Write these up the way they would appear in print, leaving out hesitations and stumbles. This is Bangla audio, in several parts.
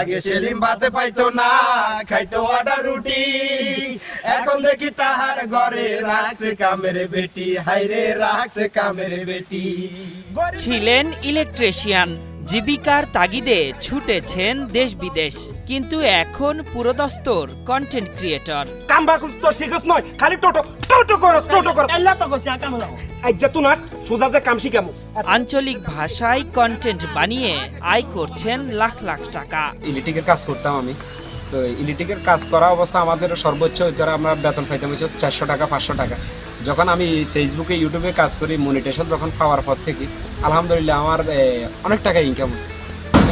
আগে সেলিম ভাতে পাইতো না, খাইতো আটা রুটি, এখন দেখি তাহার ঘরে রাখছে কামের বেটি, হাইরে রাখছে কামের বেটি। ছিলেন ইলেকট্রিশিয়ান, জীবিকার তাগিদে ছুটেছেন দেশ বিদেশ, কিন্তু এখন পুরোদস্তুর কন্টেন্ট ক্রিয়েটর। কামবা তো শিখছ নয়, খালি টোটো টোটো করস, টোটো কর। আল্লাহ তো কইছে কাম লাও আজ্জা তুই না সোজা যে কাম শিখামু। আঞ্চলিক ভাষায় কন্টেন্ট বানিয়ে আয় করছেন লাখ লাখ টাকা। ইলেকট্রিকের কাজ করতাম আমি, তো ইলেকট্রিকের কাজ করা অবস্থা আমাদের সর্বোচ্চ হইতো আমরা বেতন পাইতাম 400 টাকা 500 টাকা। যখন আমি ফেসবুকে ইউটিউবে কাজ করি, মনিটেশন যখন পাওয়ার পর থেকে আলহামদুলিল্লাহ আমার অনেক টাকা ইনকাম,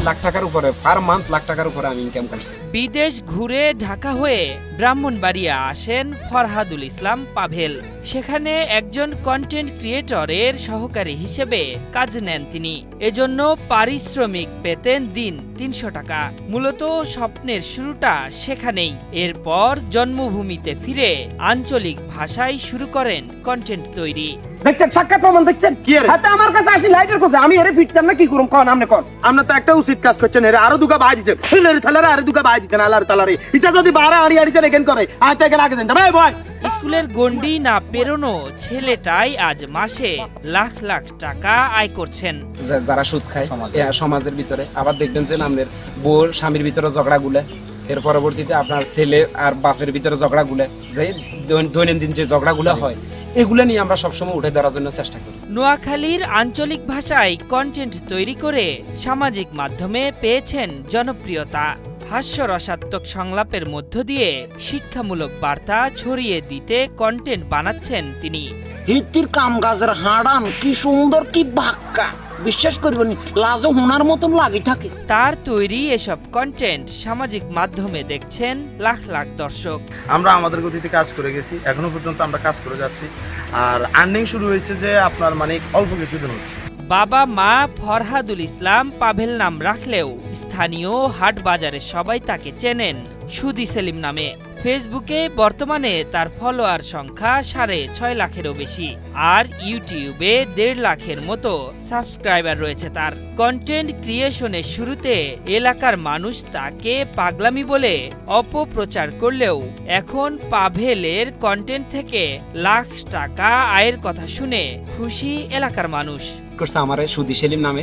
লাখ টাকার উপরে পার মান্থ, লাখ টাকার উপরে আমি ইনকাম করছি। বিদেশ ঘুরে ঢাকা হয়ে ব্রাহ্মণবাড়িয়া আসেন ফরহাদুল ইসলাম পাভেল। সেখানে একজন কন্টেন্ট ক্রিয়েটরের সহকারী হিসেবে কাজ নেন তিনি। এজন্য পারিশ্রমিক পেতেন দিন 300 টাকা। মূলত স্বপ্নের শুরুটা সেখানেই। এরপর জন্মভূমিতে ফিরে আঞ্চলিক ভাষায় শুরু করেন কন্টেন্ট তৈরি। দেখছেন সাক্ষাৎ প্রমাণ দেখছেন কি আরে হাতে আমার কাছে আসি লাইটার কোসে আমি এরে ফিটতাম না, কি করুম কোন আপনি কোন? আপনি তো একটা উচিত কাজ করছেন, এরে আরো দুগা বাই দিতেন, এরে থালারে আরো দুগা বাই দিতেন। আল্লাহর তালারে ইচ্ছা যদি বারে আড়ি আড়িতে রেখেন করে আইতে এখানে আগে দেন ভাই ভাই। স্কুলের গন্ডি না পেরোনো ছেলেটাই আজ মাসে লাখ লাখ টাকা আয় করছেন। যারা সুদ খায় সমাজের ভিতরে, আবার দেখবেন যে আমাদের বউ স্বামীর ভিতরে ঝগড়াগুলো, এর পরবর্তীতে আপনার ছেলে আর বাপের ভিতরে ঝগড়াগুলো, যে দৈনন্দিন যে ঝগড়াগুলো হয়, এগুলো নিয়ে আমরা সবসময় উঠে ধরার জন্য চেষ্টা করি। নোয়াখালীর আঞ্চলিক ভাষায় কন্টেন্ট তৈরি করে সামাজিক মাধ্যমে পেয়েছেন জনপ্রিয়তা। হাস্যরসাত্মক সংলাপের মধ্য দিয়ে শিক্ষামূলক বার্তা ছড়িয়ে দিতে কন্টেন্ট বানাচ্ছেন তিনি। হিতির কাম গাছের হাড়ান কি সুন্দর, কি বাক্কা, বিশ্বাস করবেন লাজও হোনার মতন লাগি থাকে। তার তৈরি এসব কন্টেন্ট সামাজিক মাধ্যমে দেখছেন লাখ লাখ দর্শক। আমরা আমাদের গতিতে কাজ করে গেছি, এখনো পর্যন্ত আমরা কাজ করে যাচ্ছি। আর আর্নিং শুরু হয়েছে যে আপনার মানে অল্প কিছুদিন হচ্ছে। বাবা মা ফরহাদুল ইসলাম পাভেল নাম রাখলেও স্থানীয় হাট বাজারে সবাই তাকে চেনেন সুদি সেলিম নামে। ফেসবুকে বর্তমানে তার ফলোয়ার সংখ্যা 6.5 লাখেরও বেশি, আর ইউটিউবে 1.5 লাখের মতো সাবস্ক্রাইবার রয়েছে তার। কন্টেন্ট ক্রিয়েশনের শুরুতে এলাকার মানুষ তাকে পাগলামি বলে অপপ্রচার করলেও এখন পাভেলের কন্টেন্ট থেকে লাখ টাকা আয়ের কথা শুনে খুশি এলাকার মানুষ। করছে আমার সুদি সেলিম নামে,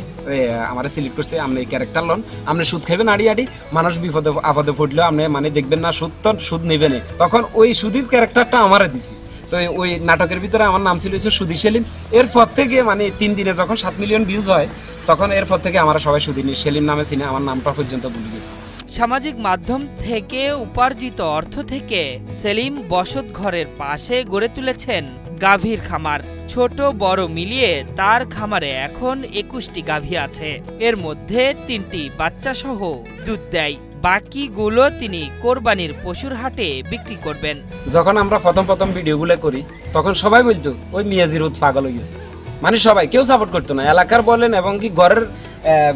আমার সিলেক্ট করছে আপনি এই ক্যারেক্টার লন, আপনি সুদ খাইবেন আড়ি আড়ি, মানুষ বিপদে আপদে পড়লেও আপনি মানে দেখবেন না সুদ তো সুদ নেবেন। তখন ওই সুদির ক্যারেক্টারটা আমারে দিছি। তো ওই নাটকের ভিতরে আমার নাম ছিল সুদি সেলিম। এরপর থেকে মানে 3 দিনে যখন 7 মিলিয়ন ভিউজ হয়, তখন এরপর থেকে আমরা সবাই সুদি সেলিম নামে চিনে, আমার নামটা পর্যন্ত ভুলে গেছি। সামাজিক মাধ্যম থেকে উপার্জিত অর্থ থেকে সেলিম বসত ঘরের পাশে গড়ে তুলেছেন গাভীর খামার। ছোট বড় মিলিয়ে তার খামারে এখন 21টি গাভী আছে। এর মধ্যে 3টি বাচ্চা সহ দুধ দেয়, বাকিগুলো তিনি কোরবানির পশুর হাটে বিক্রি করবেন। যখন আমরা প্রথম ভিডিওগুলো করি, তখন সবাই বলতো ওই মিয়াজির পাগল হয়ে গেছে, মানে সবাই কেউ সাপোর্ট করতো না, এলাকার বলেন এবং কি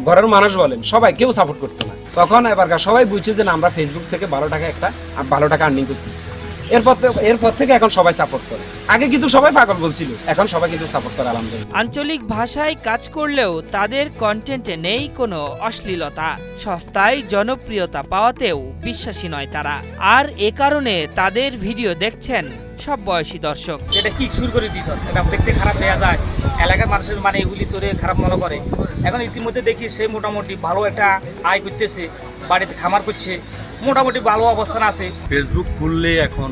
ঘরের মানুষ বলেন, সবাই কেউ সাপোর্ট করতো না। তখন এবারকার সবাই বুঝছে যে আমরা ফেসবুক থেকে ভালো টাকা আর্নিং করতেছি। এরপর থেকে এখন সবাই সাপোর্ট করে। আগে কিন্তু সবাই পাগল বলছিল, এখন সবাই কিন্তু সাপোর্ট করে আলহামদুলিল্লাহ। আঞ্চলিক ভাষায় কাজ করলেও তাদের কন্টেন্টে নেই কোনো অশ্লীলতা। সস্তায় জনপ্রিয়তা পাওয়াতেও বিশ্বাসী নয় তারা, আর এ কারণে তাদের ভিডিও দেখছেন সব বয়সী দর্শক। এটা কি শুরু করে দিছ, এটা দেখতে খারাপ দেয়া যায়, এলাকার মানুষের মানে এগুলি তোরে খারাপ মনে করে। এখন ইতিমধ্যে দেখি সে মোটামুটি ভালো একটা আয় করতেছে, বাড়িতে খামার করছে, মোটামুটি ভালো অবস্থান আছে। ফেসবুক খুললে এখন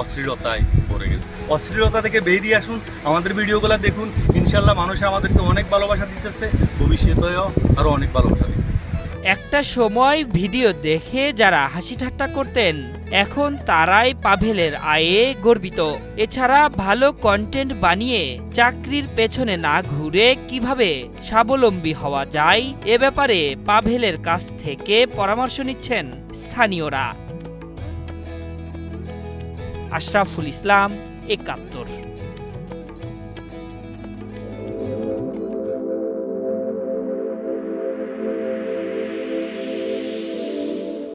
অশ্লীলতায় পড়ে গেছে। অশ্লীলতা থেকে বেরিয়ে আসুন, আমাদের ভিডিওগুলো দেখুন, ইনশাল্লাহ মানুষ আমাদেরকে অনেক ভালোবাসা দিতেছে, ভবিষ্যতেও আরো অনেক ভালোবাসা দিবে। একটা সময় ভিডিও দেখে যারা হাসি ঠাট্টা করতেন, এখন তারাই পাভেলের আয়ে গর্বিত। এছাড়া ভালো কন্টেন্ট বানিয়ে চাকরির পেছনে না ঘুরে কিভাবে স্বাবলম্বী হওয়া যায়, এ ব্যাপারে পাভেলের কাছ থেকে পরামর্শ নিচ্ছেন স্থানীয়রা। আশরাফুল ইসলাম, ৭১।